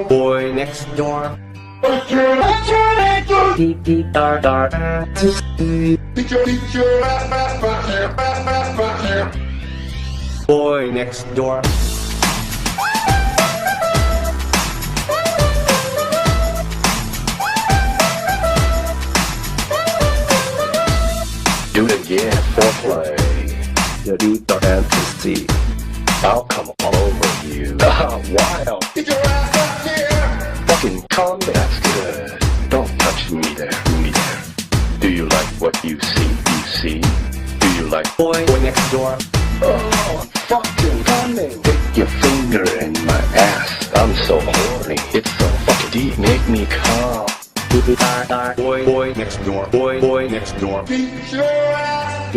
Boy next door. Deep deep dark dark. Boy next door. Do it again, foreplay. You need the fantasy. I'll come all over you. Wild. Get your ass up here. Fucking come, that's good. Don't touch me there, me there. Do you like what you see? You see? Do you like Boy next door. Oh, I'm fucking coming. Stick your finger in my ass. I'm so horny. It's so fucking deep. Make me come. Boy next door. Boy next door. Beat your ass.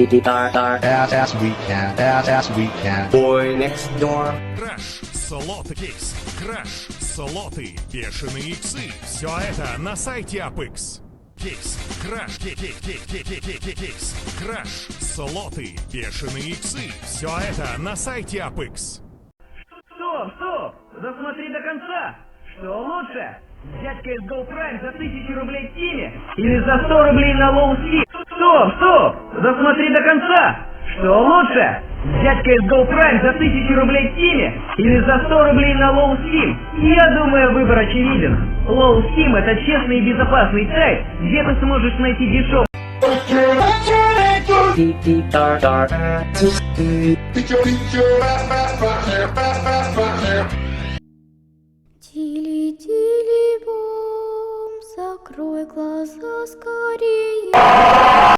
As we can. Boy next door. Краш, слоты, кейс, краш, слоты, бешеные иксы. Все это на сайте AppX. Кейс, краш, кейс, краш, слоты, бешеные иксы. Все это на сайте AppX. Стоп! Досмотри до конца! Что лучше? Взять CSGO Prime за 1000 рублей в Steam или за 100 рублей на Low Steam? Стоп! Досмотри до конца! Что лучше? Взять CSGO Prime за 1000 рублей в Steam или за 100 рублей на Low Steam? Я думаю, выбор очевиден. Low Steam — это честный и безопасный сайт, где ты сможешь найти дешевый. Deep deep dark dark. Тили-тили-бом, закрой глаза скорее.